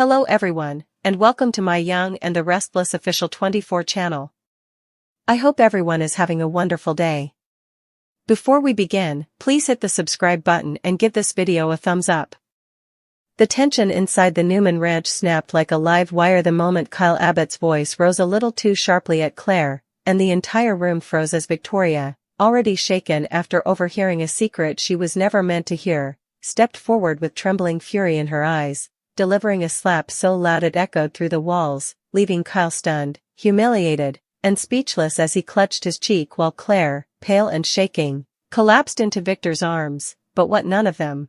Hello everyone, and welcome to my Young and the Restless Official 24 channel. I hope everyone is having a wonderful day. Before we begin, please hit the subscribe button and give this video a thumbs up. The tension inside the Newman ranch snapped like a live wire the moment Kyle Abbott's voice rose a little too sharply at Claire, and the entire room froze as Victoria, already shaken after overhearing a secret she was never meant to hear, stepped forward with trembling fury in her eyes, delivering a slap so loud it echoed through the walls, leaving Kyle stunned, humiliated, and speechless as he clutched his cheek while Claire, pale and shaking, collapsed into Victor's arms. But what none of them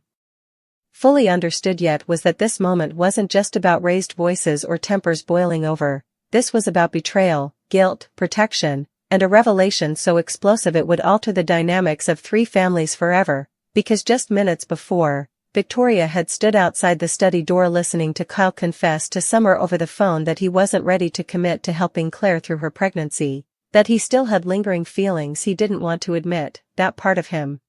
fully understood yet was that this moment wasn't just about raised voices or tempers boiling over. This was about betrayal, guilt, protection, and a revelation so explosive it would alter the dynamics of three families forever, because just minutes before, Victoria had stood outside the study door listening to Kyle confess to Summer over the phone that he wasn't ready to commit to helping Claire through her pregnancy, that he still had lingering feelings he didn't want to admit, that part of him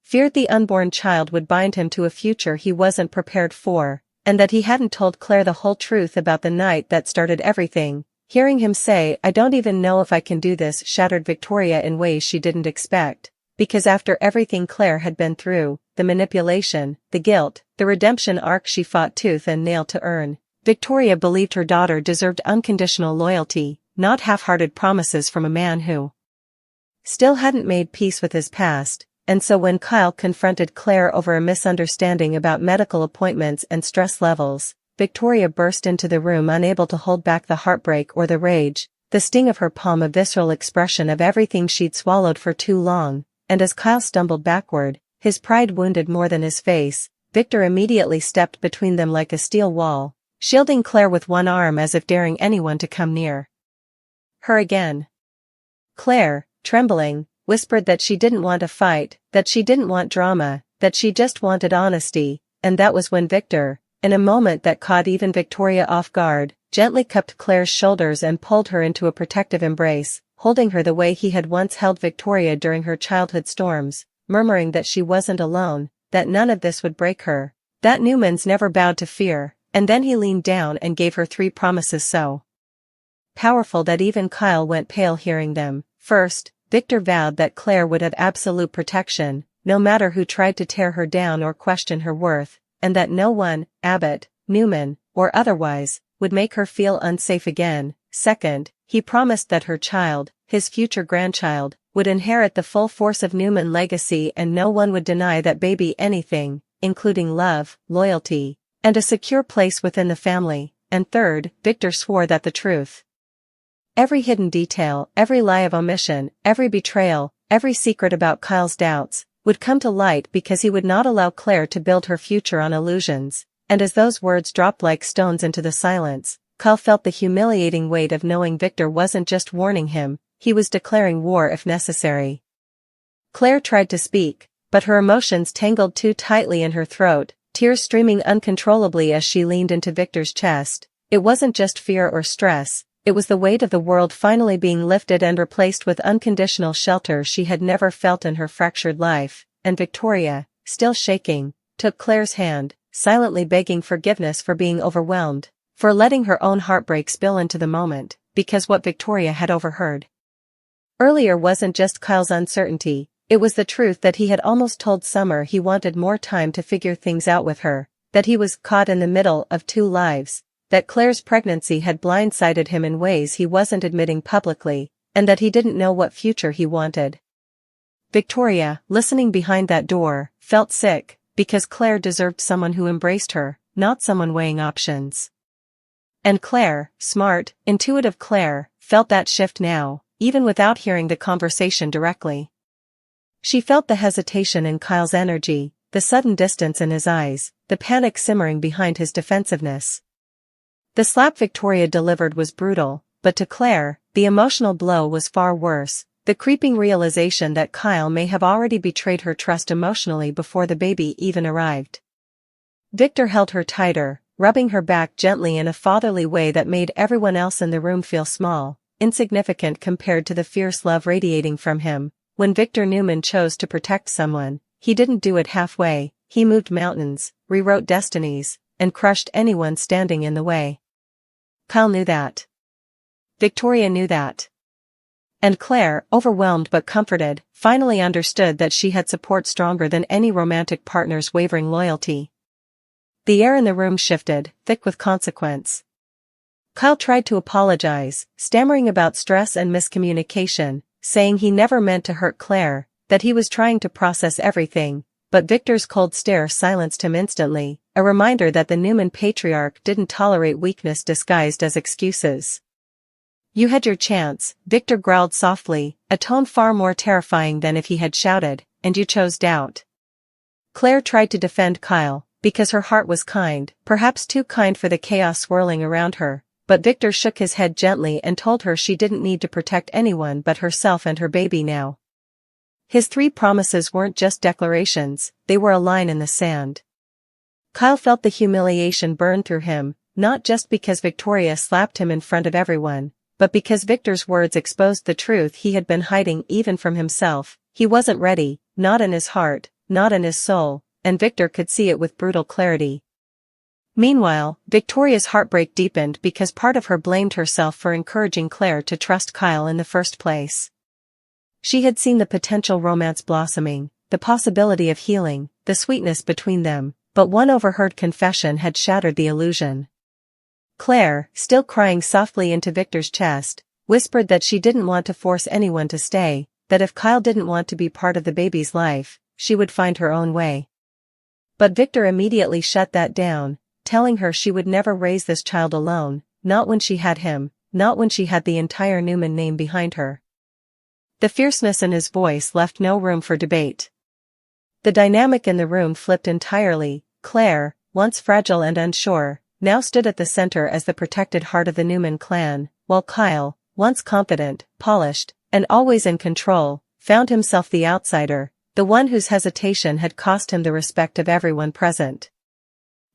feared the unborn child would bind him to a future he wasn't prepared for, and that he hadn't told Claire the whole truth about the night that started everything. Hearing him say, "I don't even know if I can do this," shattered Victoria in ways she didn't expect, because after everything Claire had been through, the manipulation, the guilt, the redemption arc she fought tooth and nail to earn, Victoria believed her daughter deserved unconditional loyalty, not half-hearted promises from a man who still hadn't made peace with his past. And so when Kyle confronted Claire over a misunderstanding about medical appointments and stress levels, Victoria burst into the room unable to hold back the heartbreak or the rage, the sting of her palm a visceral expression of everything she'd swallowed for too long. And as Kyle stumbled backward, his pride wounded more than his face, Victor immediately stepped between them like a steel wall, shielding Claire with one arm as if daring anyone to come near her again. Claire, trembling, whispered that she didn't want a fight, that she didn't want drama, that she just wanted honesty, and that was when Victor, in a moment that caught even Victoria off guard, gently cupped Claire's shoulders and pulled her into a protective embrace, holding her the way he had once held Victoria during her childhood storms, murmuring that she wasn't alone, that none of this would break her, that Newmans never bowed to fear, and then he leaned down and gave her three promises so powerful that even Kyle went pale hearing them. First, Victor vowed that Claire would have absolute protection, no matter who tried to tear her down or question her worth, and that no one, Abbott, Newman, or otherwise, would make her feel unsafe again. Second, he promised that her child, his future grandchild, would inherit the full force of Newman legacy and no one would deny that baby anything, including love, loyalty, and a secure place within the family. And third, Victor swore that the truth, every hidden detail, every lie of omission, every betrayal, every secret about Kyle's doubts, would come to light because he would not allow Claire to build her future on illusions. And as those words dropped like stones into the silence, Kyle felt the humiliating weight of knowing Victor wasn't just warning him, he was declaring war if necessary. Claire tried to speak, but her emotions tangled too tightly in her throat, tears streaming uncontrollably as she leaned into Victor's chest. It wasn't just fear or stress. It was the weight of the world finally being lifted and replaced with unconditional shelter she had never felt in her fractured life, and Victoria, still shaking, took Claire's hand, silently begging forgiveness for being overwhelmed, for letting her own heartbreak spill into the moment, because what Victoria had overheard earlier wasn't just Kyle's uncertainty, it was the truth that he had almost told Summer he wanted more time to figure things out with her, that he was caught in the middle of two lives, that Claire's pregnancy had blindsided him in ways he wasn't admitting publicly, and that he didn't know what future he wanted. Victoria, listening behind that door, felt sick, because Claire deserved someone who embraced her, not someone weighing options. And Claire, smart, intuitive Claire, felt that shift now, even without hearing the conversation directly. She felt the hesitation in Kyle's energy, the sudden distance in his eyes, the panic simmering behind his defensiveness. The slap Victoria delivered was brutal, but to Claire, the emotional blow was far worse, the creeping realization that Kyle may have already betrayed her trust emotionally before the baby even arrived. Victor held her tighter, rubbing her back gently in a fatherly way that made everyone else in the room feel small, insignificant compared to the fierce love radiating from him. When Victor Newman chose to protect someone, he didn't do it halfway, he moved mountains, rewrote destinies, and crushed anyone standing in the way. Kyle knew that. Victoria knew that. And Claire, overwhelmed but comforted, finally understood that she had support stronger than any romantic partner's wavering loyalty. The air in the room shifted, thick with consequence. Kyle tried to apologize, stammering about stress and miscommunication, saying he never meant to hurt Claire, that he was trying to process everything, but Victor's cold stare silenced him instantly, a reminder that the Newman patriarch didn't tolerate weakness disguised as excuses. "You had your chance," Victor growled softly, a tone far more terrifying than if he had shouted, "and you chose doubt." Claire tried to defend Kyle, because her heart was kind, perhaps too kind for the chaos swirling around her, but Victor shook his head gently and told her she didn't need to protect anyone but herself and her baby now. His 3 promises weren't just declarations, they were a line in the sand. Kyle felt the humiliation burn through him, not just because Victoria slapped him in front of everyone, but because Victor's words exposed the truth he had been hiding even from himself. He wasn't ready, not in his heart, not in his soul, and Victor could see it with brutal clarity. Meanwhile, Victoria's heartbreak deepened because part of her blamed herself for encouraging Claire to trust Kyle in the first place. She had seen the potential romance blossoming, the possibility of healing, the sweetness between them, but one overheard confession had shattered the illusion. Claire, still crying softly into Victor's chest, whispered that she didn't want to force anyone to stay, that if Kyle didn't want to be part of the baby's life, she would find her own way. But Victor immediately shut that down, telling her she would never raise this child alone, not when she had him, not when she had the entire Newman name behind her. The fierceness in his voice left no room for debate. The dynamic in the room flipped entirely. Claire, once fragile and unsure, now stood at the center as the protected heart of the Newman clan, while Kyle, once confident, polished, and always in control, found himself the outsider, the one whose hesitation had cost him the respect of everyone present.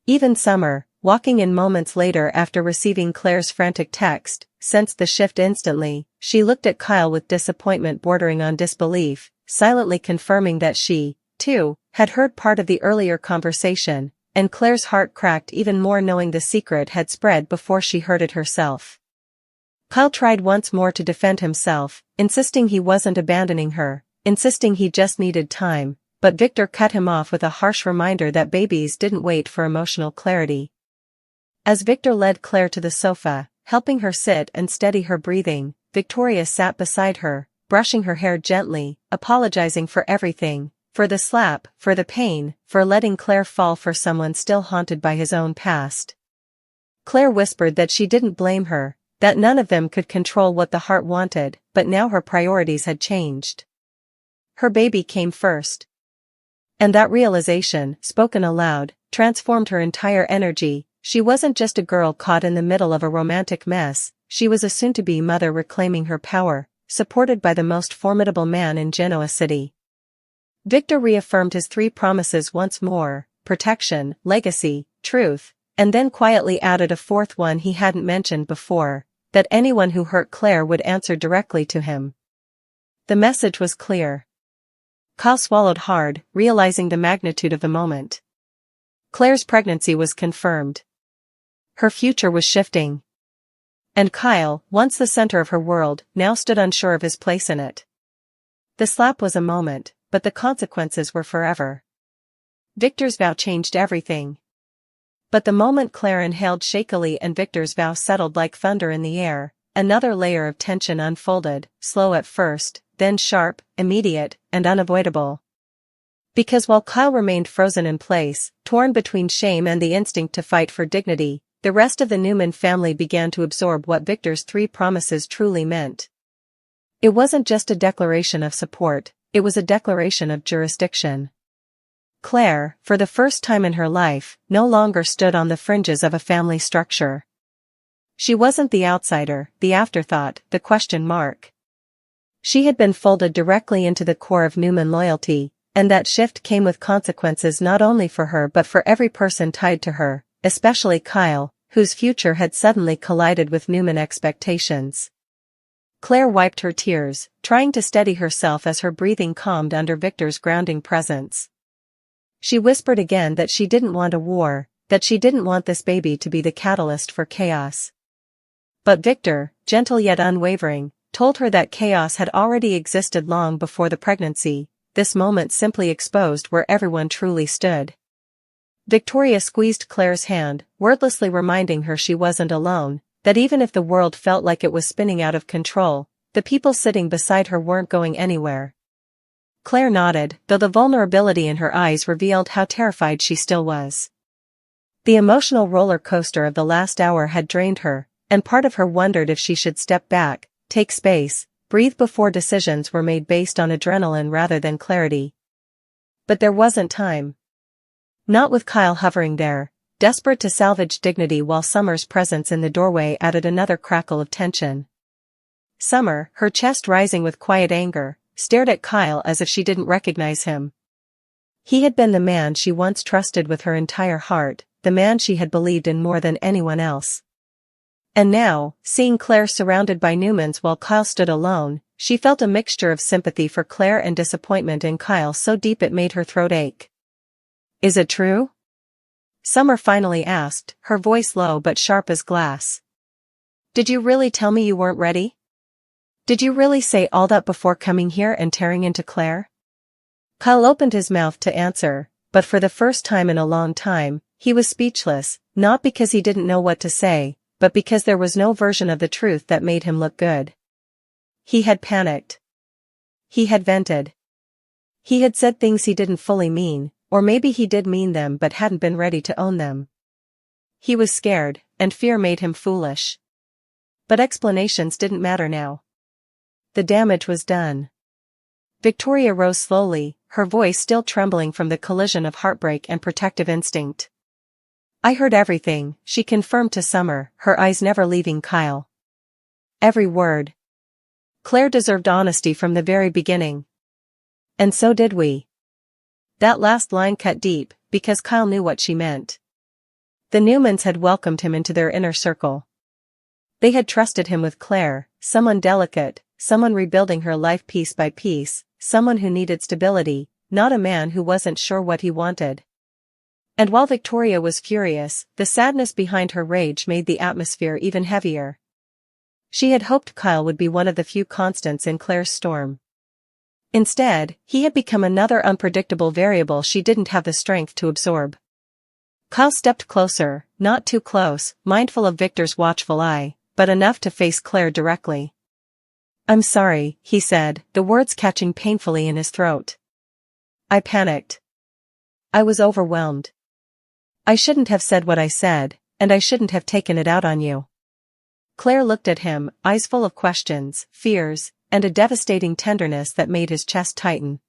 Even Summer, walking in moments later after receiving Claire's frantic text, sensed the shift instantly. She looked at Kyle with disappointment bordering on disbelief, silently confirming that she, too, had heard part of the earlier conversation, and Claire's heart cracked even more knowing the secret had spread before she heard it herself. Kyle tried once more to defend himself, insisting he wasn't abandoning her, insisting he just needed time, but Victor cut him off with a harsh reminder that babies didn't wait for emotional clarity. As Victor led Claire to the sofa, helping her sit and steady her breathing, Victoria sat beside her, brushing her hair gently, apologizing for everything, for the slap, for the pain, for letting Claire fall for someone still haunted by his own past. Claire whispered that she didn't blame her, that none of them could control what the heart wanted, but now her priorities had changed. Her baby came first. And that realization, spoken aloud, transformed her entire energy. She wasn't just a girl caught in the middle of a romantic mess, she was a soon-to-be mother reclaiming her power, supported by the most formidable man in Genoa City. Victor reaffirmed his 3 promises once more: protection, legacy, truth, and then quietly added a 4th one he hadn't mentioned before, that anyone who hurt Claire would answer directly to him. The message was clear. Kyle swallowed hard, realizing the magnitude of the moment. Claire's pregnancy was confirmed. Her future was shifting. And Kyle, once the center of her world, now stood unsure of his place in it. The slap was a moment, but the consequences were forever. Victor's vow changed everything. But the moment Claire inhaled shakily and Victor's vow settled like thunder in the air, another layer of tension unfolded, slow at first, then sharp, immediate, and unavoidable. Because while Kyle remained frozen in place, torn between shame and the instinct to fight for dignity, the rest of the Newman family began to absorb what Victor's 3 promises truly meant. It wasn't just a declaration of support, it was a declaration of jurisdiction. Claire, for the first time in her life, no longer stood on the fringes of a family structure. She wasn't the outsider, the afterthought, the question mark. She had been folded directly into the core of Newman loyalty, and that shift came with consequences not only for her but for every person tied to her, especially Kyle, whose future had suddenly collided with Newman expectations. Claire wiped her tears, trying to steady herself as her breathing calmed under Victor's grounding presence. She whispered again that she didn't want a war, that she didn't want this baby to be the catalyst for chaos. But Victor, gentle yet unwavering, told her that chaos had already existed long before the pregnancy. This moment simply exposed where everyone truly stood. Victoria squeezed Claire's hand, wordlessly reminding her she wasn't alone, that even if the world felt like it was spinning out of control, the people sitting beside her weren't going anywhere. Claire nodded, though the vulnerability in her eyes revealed how terrified she still was. The emotional roller coaster of the last hour had drained her, and part of her wondered if she should step back, take space, breathe before decisions were made based on adrenaline rather than clarity. But there wasn't time. Not with Kyle hovering there, desperate to salvage dignity, while Summer's presence in the doorway added another crackle of tension. Summer, her chest rising with quiet anger, stared at Kyle as if she didn't recognize him. He had been the man she once trusted with her entire heart, the man she had believed in more than anyone else. And now, seeing Claire surrounded by Newmans while Kyle stood alone, she felt a mixture of sympathy for Claire and disappointment in Kyle so deep it made her throat ache. "Is it true?" Summer finally asked, her voice low but sharp as glass. "Did you really tell me you weren't ready? Did you really say all that before coming here and tearing into Claire?" Kyle opened his mouth to answer, but for the first time in a long time, he was speechless, not because he didn't know what to say, but because there was no version of the truth that made him look good. He had panicked. He had vented. He had said things he didn't fully mean, or maybe he did mean them but hadn't been ready to own them. He was scared, and fear made him foolish. But explanations didn't matter now. The damage was done. Victoria rose slowly, her voice still trembling from the collision of heartbreak and protective instinct. "I heard everything," she confirmed to Summer, her eyes never leaving Kyle. "Every word. Claire deserved honesty from the very beginning. And so did we." That last line cut deep, because Kyle knew what she meant. The Newmans had welcomed him into their inner circle. They had trusted him with Claire, someone delicate, someone rebuilding her life piece by piece, someone who needed stability, not a man who wasn't sure what he wanted. And while Victoria was furious, the sadness behind her rage made the atmosphere even heavier. She had hoped Kyle would be one of the few constants in Claire's storm. Instead, he had become another unpredictable variable she didn't have the strength to absorb. Kyle stepped closer, not too close, mindful of Victor's watchful eye, but enough to face Claire directly. "I'm sorry," he said, the words catching painfully in his throat. "I panicked. I was overwhelmed. I shouldn't have said what I said, and I shouldn't have taken it out on you." Claire looked at him, eyes full of questions, fears, and a devastating tenderness that made his chest tighten.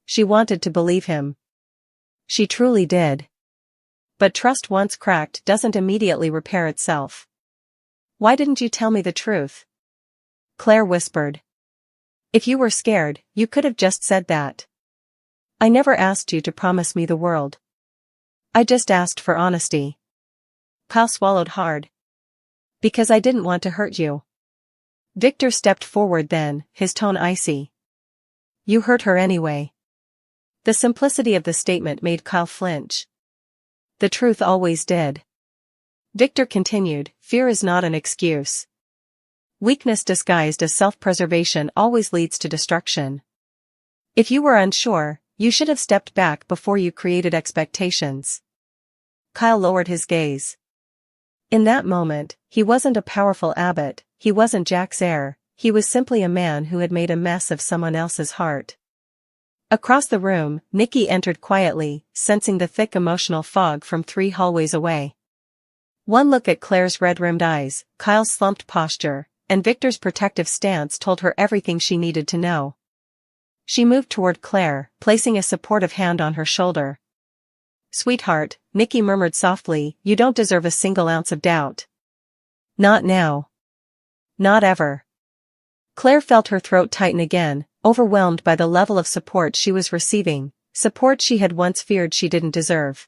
She wanted to believe him. She truly did. But trust once cracked doesn't immediately repair itself. "Why didn't you tell me the truth?" Claire whispered. "If you were scared, you could have just said that. I never asked you to promise me the world. I just asked for honesty." Kyle swallowed hard. "Because I didn't want to hurt you." Victor stepped forward then, his tone icy. "You hurt her anyway." The simplicity of the statement made Kyle flinch. "The truth always did." Victor continued, "Fear is not an excuse. Weakness disguised as self-preservation always leads to destruction. If you were unsure, you should have stepped back before you created expectations." Kyle lowered his gaze. In that moment, he wasn't a powerful abbot, he wasn't Jack's heir, he was simply a man who had made a mess of someone else's heart. Across the room, Nikki entered quietly, sensing the thick emotional fog from 3 hallways away. One look at Claire's red-rimmed eyes, Kyle's slumped posture, and Victor's protective stance told her everything she needed to know. She moved toward Claire, placing a supportive hand on her shoulder. "Sweetheart," Nikki murmured softly, "you don't deserve a single ounce of doubt. Not now. Not ever." Claire felt her throat tighten again, overwhelmed by the level of support she was receiving, support she had once feared she didn't deserve.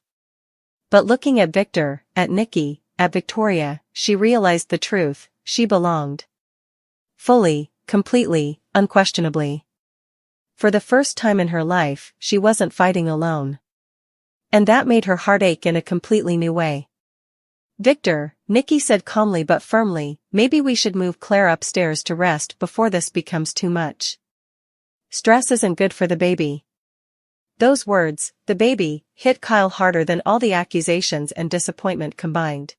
But looking at Victor, at Nikki, at Victoria, she realized the truth, she belonged. Fully, completely, unquestionably. For the first time in her life, she wasn't fighting alone. And that made her heart ache in a completely new way. "Victor," Nikki said calmly but firmly, "maybe we should move Claire upstairs to rest before this becomes too much. Stress isn't good for the baby." Those words, "the baby," hit Kyle harder than all the accusations and disappointment combined.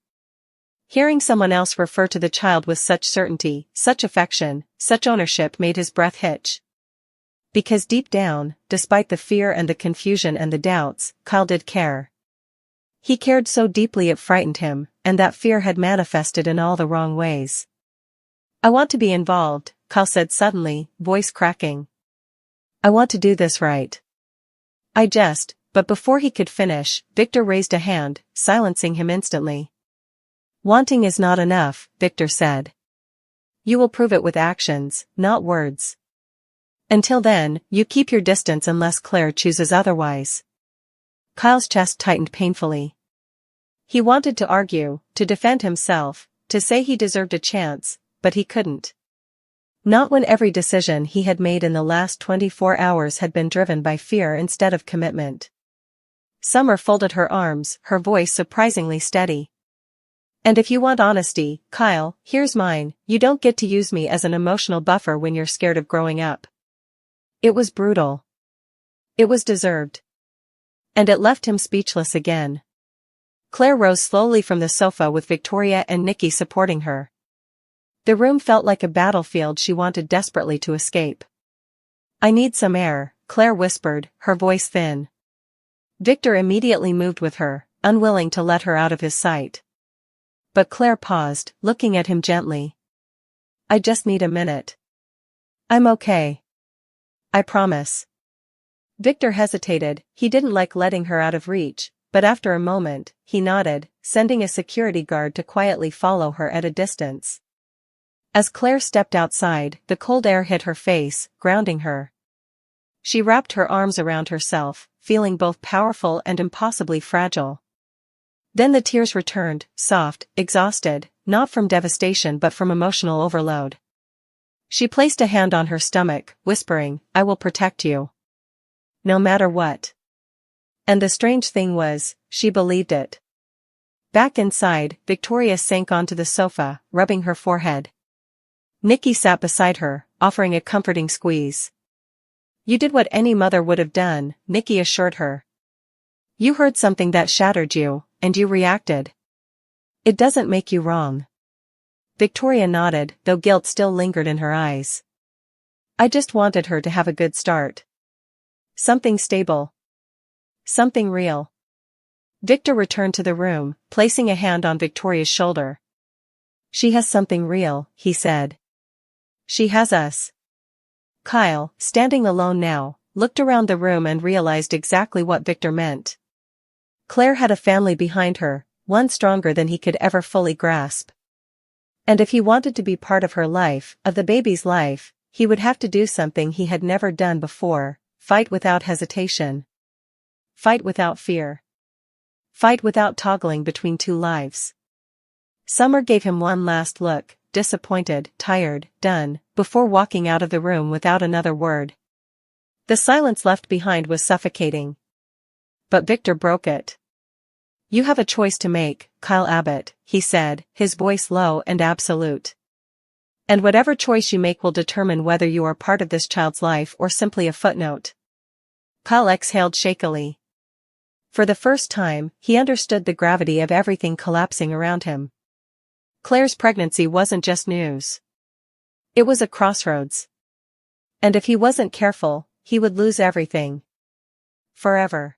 Hearing someone else refer to the child with such certainty, such affection, such ownership made his breath hitch. Because deep down, despite the fear and the confusion and the doubts, Kyle did care. He cared so deeply it frightened him, and that fear had manifested in all the wrong ways. "I want to be involved," Kyle said suddenly, voice cracking. "I want to do this right. But before he could finish, Victor raised a hand, silencing him instantly. "Wanting is not enough," Victor said. "You will prove it with actions, not words. Until then, you keep your distance unless Claire chooses otherwise." Kyle's chest tightened painfully. He wanted to argue, to defend himself, to say he deserved a chance, but he couldn't. Not when every decision he had made in the last 24 hours had been driven by fear instead of commitment. Summer folded her arms, her voice surprisingly steady. "And if you want honesty, Kyle, here's mine. You don't get to use me as an emotional buffer when you're scared of growing up." It was brutal. It was deserved. And it left him speechless again. Claire rose slowly from the sofa with Victoria and Nikki supporting her. The room felt like a battlefield she wanted desperately to escape. "I need some air," Claire whispered, her voice thin. Victor immediately moved with her, unwilling to let her out of his sight. But Claire paused, looking at him gently. "I just need a minute. I'm okay. I promise." Victor hesitated. He didn't like letting her out of reach, but after a moment, he nodded, sending a security guard to quietly follow her at a distance. As Claire stepped outside, the cold air hit her face, grounding her. She wrapped her arms around herself, feeling both powerful and impossibly fragile. Then the tears returned, soft, exhausted, not from devastation but from emotional overload. She placed a hand on her stomach, whispering, "I will protect you. No matter what." And the strange thing was, she believed it. Back inside, Victoria sank onto the sofa, rubbing her forehead. Nikki sat beside her, offering a comforting squeeze. "You did what any mother would have done," Nikki assured her. "You heard something that shattered you, and you reacted. It doesn't make you wrong." Victoria nodded, though guilt still lingered in her eyes. "I just wanted her to have a good start. Something stable. Something real." Victor returned to the room, placing a hand on Victoria's shoulder. "She has something real," he said. "She has us." Kyle, standing alone now, looked around the room and realized exactly what Victor meant. Claire had a family behind her, one stronger than he could ever fully grasp. And if he wanted to be part of her life, of the baby's life, he would have to do something he had never done before: fight without hesitation. Fight without fear. Fight without toggling between two lives. Summer gave him one last look, disappointed, tired, done, before walking out of the room without another word. The silence left behind was suffocating. But Victor broke it. "You have a choice to make, Kyle Abbott," he said, his voice low and absolute. "And whatever choice you make will determine whether you are part of this child's life or simply a footnote." Kyle exhaled shakily. For the first time, he understood the gravity of everything collapsing around him. Claire's pregnancy wasn't just news. It was a crossroads. And if he wasn't careful, he would lose everything. Forever.